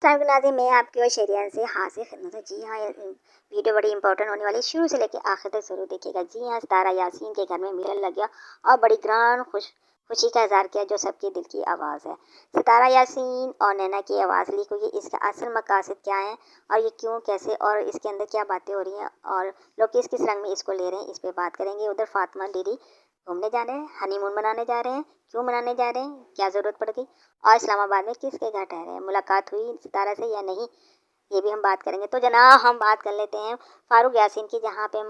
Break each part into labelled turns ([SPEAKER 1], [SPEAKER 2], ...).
[SPEAKER 1] साहब नाज़रीन, मैं आपकी और शेरियान से हाजिर खिदमत हूँ। जी हाँ, ये वीडियो बड़ी इंपॉर्टेंट होने वाली है, शुरू से लेकर आखिर तक ज़रूर देखिएगा। जी हाँ, सितारा यासीन के घर में मीटर लग गया और बड़ी ग्रांड खुशी का इज़हार किया, जो सबके दिल की आवाज़ है। सितारा यासीन और नैना की आवाज़ ली, क्योंकि इसका असल मकासद क्या है और ये क्यों, कैसे और इसके अंदर क्या बातें हो रही हैं और लोग किस रंग में इसको ले रहे हैं, इस पे बात करेंगे। उधर फातिमा दीदी घूमने जा रहे हैं, हनीमून मनाने जा रहे हैं। क्यों मनाने जा रहे हैं, क्या ज़रूरत पड़ गई और इस्लामाबाद में किसके घर ठहरे हैं, मुलाकात हुई सितारा से या नहीं, ये भी हम बात करेंगे। तो जनाब हम बात कर लेते हैं फारूक यासीन की, जहाँ पे हम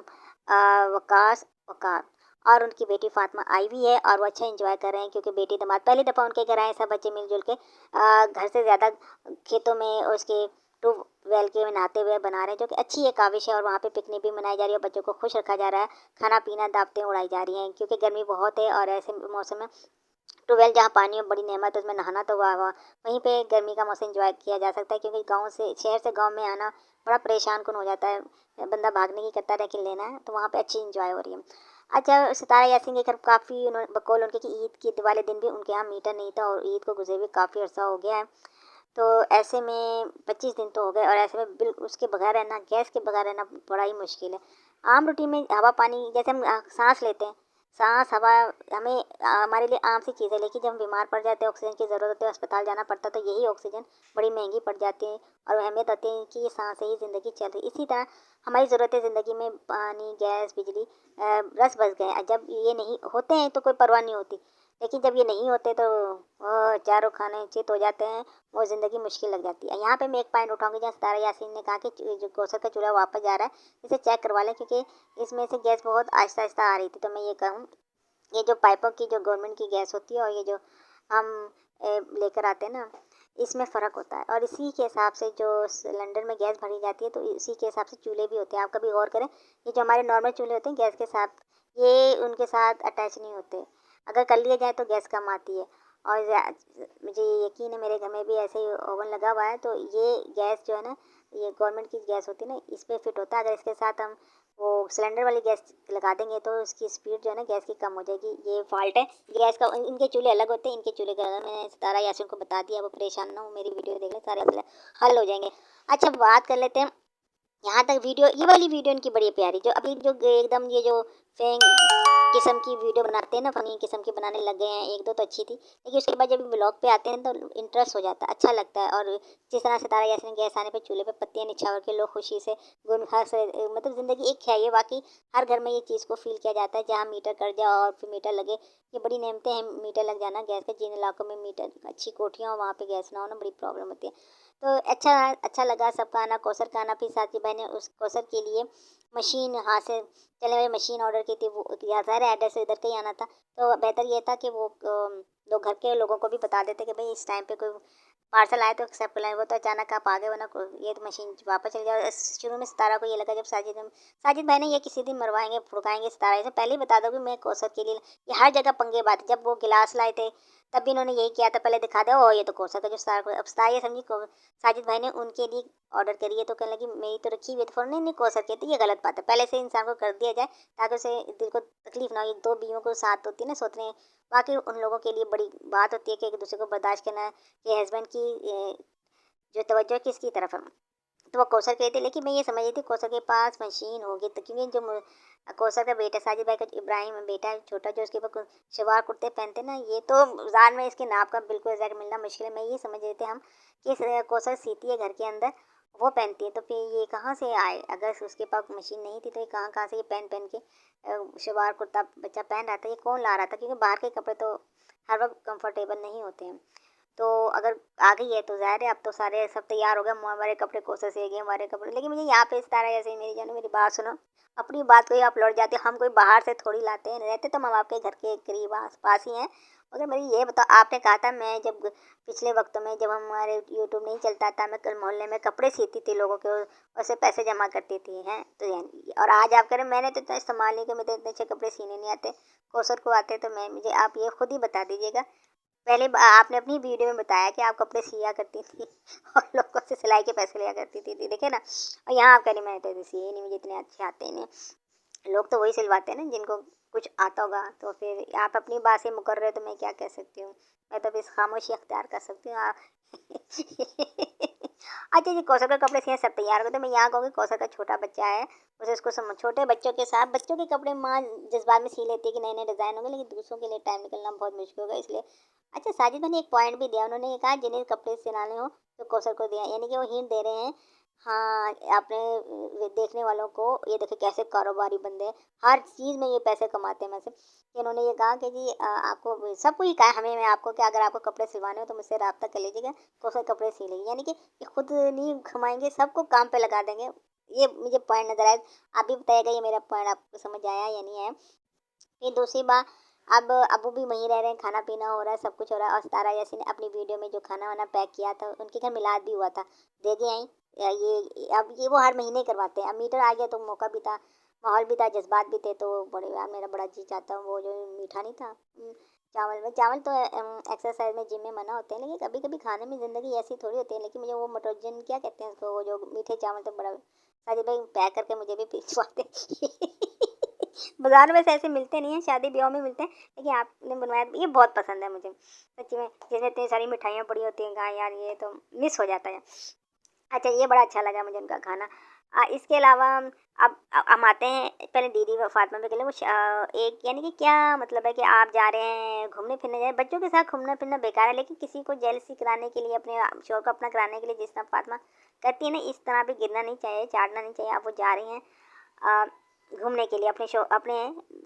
[SPEAKER 1] वकास वकार और उनकी बेटी फातिमा आई हुई है और वो अच्छा एंजॉय कर रहे हैं, क्योंकि बेटी दामाद पहली दफ़ा उनके घर आए, सब बच्चे मिलजुल के घर से ज़्यादा खेतों में और उसके ट्यूबवेल के में नहाते हुए बना रहे हैं, जो कि अच्छी एक काविश है। और वहाँ पे पिकनिक भी मनाई जा रही है और बच्चों को खुश रखा जा रहा है, खाना पीना दावतें उड़ाई जा रही हैं, क्योंकि गर्मी बहुत है और ऐसे मौसम में ट्यूबवेल जहाँ पानी में बड़ी नेमत है, उसमें नहाना तो वाह वाह, वहीं पे गर्मी का मौसम एंजॉय किया जा सकता है, क्योंकि गांव से शहर से गांव में आना बड़ा परेशान कुन हो जाता है, बंदा भागने की करता है, लेकिन लेना है तो वहाँ पे अच्छी एंजॉय हो रही है। अच्छा, सितारा यासीन के घर काफ़ी बकौल उनके कि ईद की वाले दिन भी उनके यहाँ मीटर नहीं था और ईद को गुजरे हुए काफ़ी अर्सा हो गया है। तो ऐसे में 25 दिन तो हो गए और ऐसे में बिल उसके बगैर रहना, गैस के बगैर रहना बड़ा ही मुश्किल है। आम रूटीन में हवा पानी जैसे हम सांस लेते हैं, सांस हवा हमें हमारे लिए आम सी चीज़ है, लेकिन जब हम बीमार पड़ जाते हैं, ऑक्सीजन की ज़रूरत होती है, अस्पताल जाना पड़ता है, तो यही ऑक्सीजन बड़ी महंगी पड़ जाती है और अहमियत होती है कि ये सांस से ही ज़िंदगी चल रही है। इसी तरह हमारी ज़रूरतें ज़िंदगी में पानी, गैस, बिजली रस बस गए हैं। जब ये नहीं होते हैं तो कोई परवाह नहीं होती, लेकिन जब ये नहीं होते तो चारों खाने चित हो जाते हैं, वो ज़िंदगी मुश्किल लग जाती है। यहाँ पे मैं एक पॉइंट उठाऊंगी, जहाँ सितारा यासीन ने कहा कि जो कौसर का चूल्हा वापस जा रहा है, इसे चेक करवा लें, क्योंकि इसमें से गैस बहुत आहिस्ता आहिस्ता आ रही थी। तो मैं ये कहूँ, ये जो पाइपों की जो गवर्नमेंट की गैस होती है और ये जो हम लेकर आते हैं ना, इसमें फ़र्क होता है और इसी के हिसाब से जो सिलेंडर में गैस भरी जाती है, तो इसी के हिसाब से चूल्हे भी होते हैं। आप कभी गौर करें, ये जो हमारे नॉर्मल चूल्हे होते हैं गैस के साथ, ये उनके साथ अटैच नहीं होते, अगर कर लिए जाए तो गैस कम आती है। और मुझे यकीन है, मेरे घर में भी ऐसे ही ओवन लगा हुआ है, तो ये गैस जो है ना, ये गवर्नमेंट की गैस होती है ना, इस पर फिट होता है। अगर इसके साथ हम वो सिलेंडर वाली गैस लगा देंगे तो उसकी स्पीड जो है ना गैस की कम हो जाएगी। ये फॉल्ट है गैस का। इनके चूल्हे अलग होते हैं, इनके चूल्हे का अलग। मैंने सितारा यासीन को बता दिया, वो परेशान ना हो, मेरी वीडियो देख ले, सारे मसले हल हो जाएंगे। अच्छा, बात कर लेते हैं। यहाँ तक वीडियो, ये वाली वीडियो इनकी बड़ी प्यारी, जो अभी जो एकदम ये जो फेंग किस्म की वीडियो बनाते हैं ना, फनी किस्म की बनाने लग गए हैं, एक दो तो अच्छी थी, लेकिन उसके बाद जब ब्लॉग पे आते हैं तो इंटरेस्ट हो जाता है, अच्छा लगता है। और जिस तरह सितारा यासीन गैस आने पे चूल्हे पे पत्तियां निछावर के लोग खुशी से गुन हंस मतलब ज़िंदगी एक है ये, वाकई हर घर में ये चीज़ को फील किया जाता है, जहाँ मीटर कट जाए और फिर मीटर लगे, ये बड़ी नेमतें हैं। मीटर लग जाना गैस के, जिन इलाकों में मीटर अच्छी कोठियाँ हो वहाँ पे गैस ना हो ना, बड़ी प्रॉब्लम होती है। तो अच्छा लगा सबका आना, कौसर का आना। फिर साथी बहन ने उस कौसर के लिए मशीन हाथ से चलने वाली मशीन ऑर्डर की थी, वो ज़ाहिर है एड्रेस इधर का ही आना था, तो बेहतर ये था कि वो लोग घर के लोगों को भी बता देते कि भाई इस टाइम पे कोई पार्सल आए तो एक्सेप्ट कर लें। वो तो अचानक आप आ गए, वरना ये तो मशीन वापस चली जाए। शुरू में सितारा को ये लगा, जब साजिद भाई ने ये किसी दिन मरवाएंगे फुड़काएंगे सितारा, इसे पहले ही बता दो कि मैं कौसर के लिए, ये हर जगह पंगे बात है। जब वो गिलास लाए थे तब भी इन्होंने यही किया था, पहले दिखा दो ओ ये तो कौसर का जो सितारा को, अब सितारा ये समझी साजिद भाई ने उनके लिए ऑर्डर करी है, तो कहने लगी मेरी तो रखी हुई है, तो फ़ौरन नहीं कौसर की, तो ये गलत बात है। पहले से इंसान को कर दिया जाए ताकि उसे दिल को तकलीफ ना हो। ये दो बीवियों को साथ होती है ना, सोचने वाकई उन लोगों के लिए बड़ी बात होती है कि एक दूसरे को बर्दाश्त करना, कि हस्बैंड की जो तवज्जो किसकी तरफ है। तो वो कौसर कहते थे, लेकिन मैं ये समझ रही थी कौसर के पास मशीन होगी, तो क्योंकि जो कौसर का बेटा साजिद भाई का इब्राहिम बेटा है छोटा, जो उसके ऊपर शलवार कुर्ते पहनते ना, ये तो ज़ान में इसके नाप का बिल्कुल एग्जैक्ट मिलना मुश्किल है। मैं ये समझ रहे थे हम कि कौसर सीती है घर के अंदर, वो पहनती है, तो फिर ये कहाँ से आए, अगर उसके पास मशीन नहीं थी तो ये कहाँ कहाँ से ये पहन पहन के शलवार कुर्ता बच्चा पहन रहा था, ये कौन ला रहा था, क्योंकि बाहर के कपड़े तो हर वक्त कंफर्टेबल नहीं होते हैं। तो अगर आ गई है तो ज़ाहिर है अब तो सारे सब तैयार हो गए, हमारे कपड़े कोसे से गए हमारे कपड़े। लेकिन मुझे यहाँ पे सितारा जैसे ही, मेरी जानो मेरी बात सुनो, अपनी बात को ही आप लौट जाते हो। हम कोई बाहर से थोड़ी लाते हैं, रहते तो हम आपके घर के करीब आस पास ही हैं। मगर मेरी ये बताओ, आपने कहा था मैं जब पिछले वक्तों में जब हमारे यूट्यूब नहीं चलता था, मैं कल मोहल्ले में कपड़े सीती थी लोगों के, वैसे पैसे जमा करती थी हैं, तो और आज आप करें मैंने तो इतना इस्तेमाल नहीं किया, मुझे इतने अच्छे कपड़े सीने नहीं आते, कौसर को आते, तो मैं मुझे आप ये खुद ही बता दीजिएगा। पहले आपने अपनी वीडियो में बताया कि आप कपड़े सिया करती थी और लोगों से सिलाई के पैसे लिया करती थी, देखे ना। और यहाँ आप कह रही मैंने तो सिए नहीं, मुझे इतने अच्छे आते ही नहीं। लोग तो वही सिलवाते हैं ना जिनको कुछ आता होगा। तो फिर आप अपनी बात से मुकर रहे हो, तो मैं क्या कह सकती हूँ, मैं तो बस खामोशी अख्तियार कर सकती हूँ। आप अच्छा जी, कौसर के कपड़े सिए सब तैयार हो गए, तो मैं यहाँ कहूँगी कौसर का छोटा बच्चा है, उसे उसको छोटे बच्चों के साथ बच्चों के कपड़े माँ जज्बात में सी लेती है कि नए नए डिज़ाइन होंगे, लेकिन दूसरों के लिए टाइम निकलना बहुत मुश्किल होगा, इसलिए अच्छा साजिद ने एक पॉइंट भी दिया, उन्होंने ये कहा जिन्हें कपड़े सिलाने हो तो कौसर को दिया, यानी कि वो हिंट दे रहे हैं हाँ अपने देखने वालों को, ये देखो कैसे कारोबारी बंदे हैं, हर चीज़ में ये पैसे कमाते हैं। वैसे कि उन्होंने ये कहा कि जी आपको सबको ही कहा हमें, मैं आपको कि अगर आपको कपड़े सिलवाने हो तो मुझसे रब्ता कर लीजिएगा, कौशल कपड़े सी लेंगे, यानी कि ये खुद नहीं कमाएंगे, सबको काम पे लगा देंगे। ये मुझे पॉइंट नजर आया। आप भी बताइएगा ये मेरा पॉइंट आपको समझ आया या नहीं आया। फिर दूसरी बात, अब अबू भी वहीं रह रहे हैं, खाना पीना हो रहा है, सब कुछ हो रहा है, और सितारा यासीन ने अपनी वीडियो में जो खाना वाना पैक किया था, उनके घर मिलाद भी हुआ था, दे के आई। ये अब ये वो हर महीने करवाते हैं, अब मीटर आ गया तो मौका भी था, माहौल भी था, जज्बात भी थे, तो बड़े यार मेरा बड़ा जी चाहता हूँ वो जो मीठा नहीं था चावल में, चावल तो एक्सरसाइज में जिम में मना होते हैं, लेकिन कभी कभी खाने में ज़िंदगी ऐसी थोड़ी होती है। लेकिन मुझे वो मटोजन क्या कहते हैं उसको, वो जो मीठे चावल तो बड़ा साजिद भाई पैक करके मुझे भी भिजवाते बाजार में से ऐसे मिलते नहीं हैं, शादी ब्याह में मिलते हैं, लेकिन आपने बनवाया ये बहुत पसंद है मुझे सच्ची में, जिसमें इतनी सारी मिठाइयाँ पड़ी होती हैं, कहाँ यार ये तो मिस हो जाता है। अच्छा ये बड़ा अच्छा लगा मुझे उनका खाना। इसके अलावा अब हम आते हैं पहले दीदी व फातिमा पे, के लिए वो एक यानी कि क्या मतलब है कि आप जा रहे हैं घूमने फिरने, जाए बच्चों के साथ घूमना फिरना बेकार है, लेकिन किसी को जेलसी कराने के लिए, अपने शौक को अपना कराने के लिए, जिस तरह फातिमा कहती है ना, इस तरह भी गिरना नहीं चाहिए, चाटना नहीं चाहिए। आप वो जा रही हैं घूमने के लिए, अपने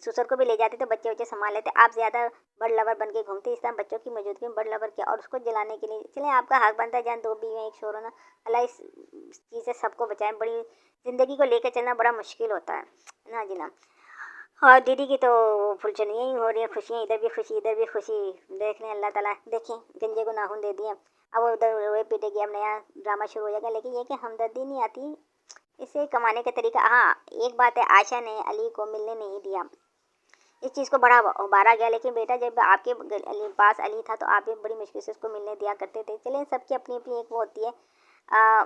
[SPEAKER 1] ससुर को भी ले जाते तो बच्चे बच्चे संभाल लेते, आप ज़्यादा बर्ड लवर बन के घूमते, इस तरह बच्चों की मौजूदगी में बर्ड लवर किया और उसको जलाने के लिए, चले आपका हक बनता है, जान दो बीवी एक शोर होना, अल्लाह इस चीज़ से सबको बचाए, बड़ी ज़िंदगी को लेकर चलना बड़ा मुश्किल होता है ना जी ना। और दीदी की तो फुलझड़ियाँ ही हो रही है, खुशियाँ, इधर भी खुशी इधर भी खुशी, देख लें अल्लाह ताला देखें, गंजे को नाखून दे दिए, अब वो उधर रोए पीटेगी, अब नया ड्रामा शुरू हो जाएगा, लेकिन ये कि हमदर्दी नहीं आती इसे कमाने का तरीका। हाँ एक बात है, आयशा ने अली को मिलने नहीं दिया, इस चीज़ को बड़ा उबारा गया, लेकिन बेटा जब आपके पास अली था तो आप भी बड़ी मुश्किल से उसको मिलने दिया करते थे। चलें सबकी अपनी अपनी एक वो होती है आ,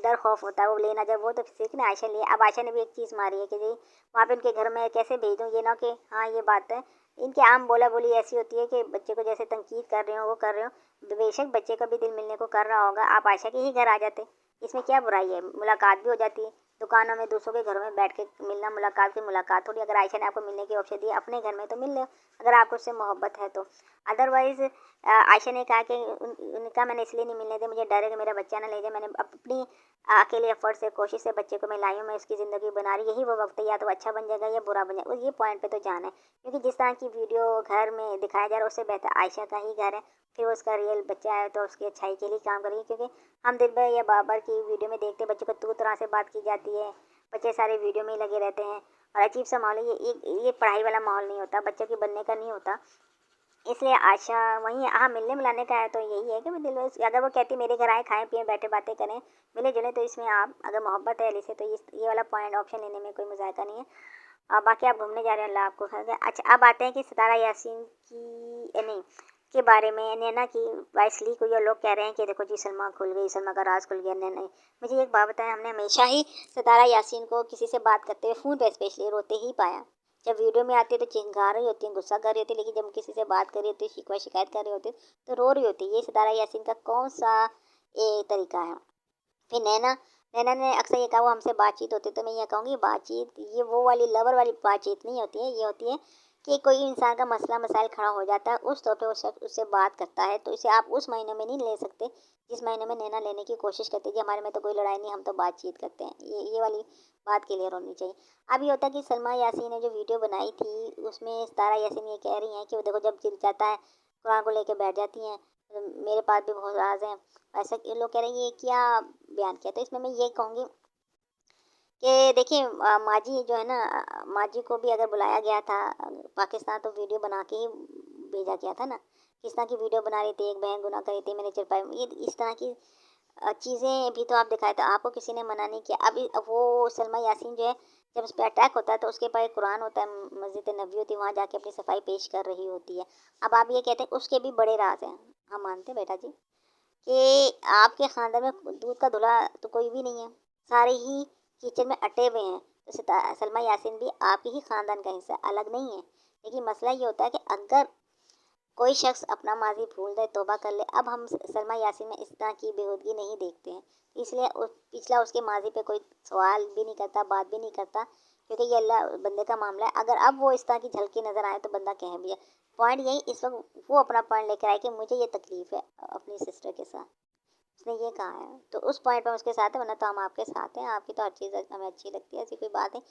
[SPEAKER 1] डर खौफ होता है, वो लेना जब वो तो सीखने आयशा लिए। अब आयशा ने भी एक चीज़ मारी है कि जी वहाँ पे उनके घर में कैसे भेज दूँ, ये ना कि हाँ ये बात है, इनके आम बोला बोली ऐसी होती है कि बच्चे को जैसे तनकीद कर रहे हो वो कर रहे हो, बेशक बच्चे का भी दिल मिलने को कर रहा होगा, आप आयशा के ही घर आ जाते, इसमें क्या बुराई है, मुलाकात भी हो जाती है। दुकानों में दूसरों के घरों में बैठ के मिलना मुलाकात की मुलाकात थोड़ी, अगर आयशा ने आपको मिलने की ऑप्शन दी अपने घर में तो मिल लो, अगर आपको उससे मोहब्बत है तो। अदरवाइज़ आयशा ने कहा कि उनका मैंने इसलिए नहीं मिलने दिया, मुझे डर है कि मेरा बच्चा ना ले जाए, मैंने अपनी अकेले एफर्ट से कोशिश से बच्चे को मैं लाई हूँ, मैं उसकी ज़िंदगी बना रही, यही वो वक्त है, या तो अच्छा बन जाएगा या बुरा बन जाएगा, ये पॉइंट पे तो जाना है, क्योंकि जिस तरह की वीडियो घर में दिखाया जा रहा है उससे बेहतर आयशा का ही घर है, फिर उसका रियल बच्चा है तो उसकी अच्छाई के लिए काम करेंगे। क्योंकि हम दिन भर या बाबर की वीडियो में देखते बच्चे को तू तरह से बात की जाती है, बच्चे सारे वीडियो में ही लगे रहते हैं और अजीब सा माहौल है, ये पढ़ाई वाला माहौल नहीं होता, बच्चों के बनने का नहीं होता। इसलिए आशा वहीं हाँ मिलने मिलाने का है तो यही है कि मैं दिल अगर वो कहती मेरे घर आए खाएं पिएं बैठे बातें करें मिले जुले, तो इसमें आप अगर मोहब्बत है अली से तो ये वाला पॉइंट ऑप्शन लेने में कोई मजाका नहीं है। बाकी आप घूमने जा रहे हैं, अल्लाह आपको खैर करे। अच्छा अब आते हैं कि सितारा यासीन की नहीं के बारे में, नैना की वाइस लीक हुई और लोग कह रहे हैं कि देखो जी सलमा खुल गई, सलमा का राज खुल गया। नैना मुझे एक बात बताएं, हमने हमेशा ही सितारा यासीन को किसी से बात करते हुए फ़ोन पे स्पेशली रोते ही पाया। जब वीडियो में आती है तो चिंगा रही होती है, गुस्सा कर रही होती है, लेकिन जब किसी से बात कर रही होती है, शिकवा शिकायत कर रही होती है तो रो रही होती है। ये सितारा यासीन का कौन सा तरीका है। फिर नैना नैना ने अक्सर ये कहा वो हमसे बातचीत होती है, तो मैं ये कहूँगी बातचीत ये वो वाली लवर वाली बातचीत नहीं होती है, ये होती है कि कोई इंसान का मसला मसाइल खड़ा हो जाता है उस तौर पे वो शख्स उससे बात करता है, तो इसे आप उस महीने में नहीं ले सकते जिस महीने में नैना लेने की कोशिश करती है कि हमारे में तो कोई लड़ाई नहीं, हम तो बातचीत करते हैं। ये वाली बात क्लियर होनी चाहिए। अब ये होता है कि सलमा यासीन ने जो वीडियो बनाई थी उसमें सितारा यासीन ये कह रही हैं कि वो देखो जब दिल चाहता है कुरान को लेकर बैठ जाती हैं, मेरे पास भी बहुत राज हैं, ऐसा ये लोग कह रहे हैं ये क्या बयान किया। तो इसमें मैं ये कहूँगी कि देखिए माजी जो है ना, माजी को भी अगर बुलाया गया था पाकिस्तान तो वीडियो बना के ही भेजा गया था ना, किस तरह की वीडियो बना रही थी, एक बहन गुनाह कर रही थी मैंने चरपाई ये इस तरह की चीज़ें भी तो आप दिखाए, तो आपको किसी ने मना नहीं किया। अभी अब वो सलमा यासीन जो है जब उस पर अटैक होता है तो उसके पास एक कुरान होता है, मस्जिद नबी होती है, वहाँ जाके अपनी सफाई पेश कर रही होती है। अब आप ये कहते हैं उसके भी बड़े राज हैं, हम मानते हैं बेटा जी कि आपके खानदान में दूध का धुला तो कोई भी नहीं है, सारे ही किचन में अटे हुए हैं, तो सलमा यासीन भी आपके ही खानदान का हिस्सा, अलग नहीं है। लेकिन मसला ये होता है कि अगर कोई शख्स अपना माजी भूल दे, तौबा कर ले। अब हम सलमा यासीन में इस तरह की बेहूदगी नहीं देखते हैं, इसलिए पिछला उसके माजी पे कोई सवाल भी नहीं करता, बात भी नहीं करता, क्योंकि ये अल्लाह बंदे का मामला है। अगर अब वो इस तरह की झलकी नज़र आए तो बंदा कह भी है। पॉइंट यही, इस वक्त वो अपना पॉइंट लेकर आए कि मुझे ये तकलीफ़ है अपनी सिस्टर के साथ, उसने ये कहा है, तो उस पॉइंट पर उसके साथ है, वरना तो हम आपके साथ हैं। आपकी तो हर चीज़ हमें अच्छी लगती है, ऐसी कोई बात नहीं।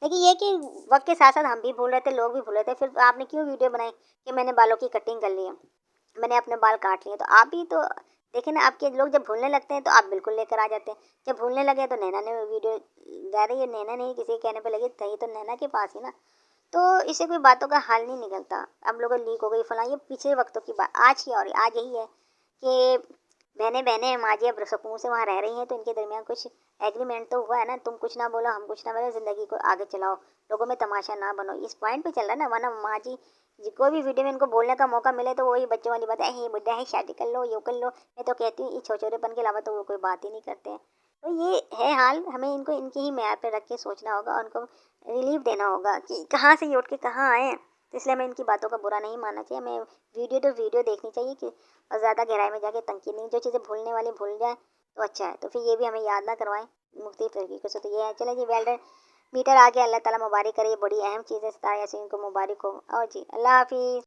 [SPEAKER 1] लेकिन ये कि वक्त के साथ साथ हम भी भूल रहे थे, लोग भी भूल रहे थे। फिर आपने क्यों वीडियो बनाई कि मैंने बालों की कटिंग कर ली है, मैंने अपने बाल काट लिए? तो आप भी तो देखें ना, आपके लोग जब भूलने लगते हैं तो आप बिल्कुल लेकर आ जाते हैं। जब भूलने लगे तो नैना ने वीडियो डाली, ये नैना नहीं किसी के कहने पे लगी थी, तो नैना के पास ही ना। तो इससे कोई बातों का हल नहीं निकलता। अब लोगों लीक हो गई फलां, ये पिछले वक्तों की बात। आज की और आज यही है कि बहनें बहनें माँ अब सुकून से वहाँ रह रही हैं, तो इनके दरमियान कुछ एग्रीमेंट तो हुआ है ना, तुम कुछ ना बोलो हम कुछ ना बोलो, ज़िंदगी को आगे चलाओ, लोगों में तमाशा ना बनो, इस पॉइंट पे चल रहा है ना। वरना माँ जी कोई भी वीडियो में इनको बोलने का मौका मिले तो वही बच्चों वाली बात है, ये बुढ़ा है शादी कर लो, ये कर लो। मैं तो कहती हूँ इस छोचोरेपन के अलावा तो वो कोई बात ही नहीं करते हैं। तो ये है हाल, हमें इनको इनकी ही मैप पे रख के सोचना होगा, उनको रिलीफ देना होगा कि कहाँ से ये उठ के कहाँ आए। तो इसलिए हमें इनकी बातों का बुरा नहीं मानना चाहिए, हमें वीडियो तो वीडियो देखनी चाहिए कि और ज़्यादा गहराई में जाके तनकीद नहीं। जो चीज़ें भूलने वाली भूल जाए तो अच्छा है, तो फिर ये भी हमें याद ना करवाएं मुख्तलिफ तरीक़ों से। तो ये है, चले जी, वेल डन, मीटर आ गया, अल्लाह ताला मुबारक करे, ये बड़ी अहम चीज़ है, सितारा यासीन को मुबारक हो। और जी, अल्लाह हाफिज़।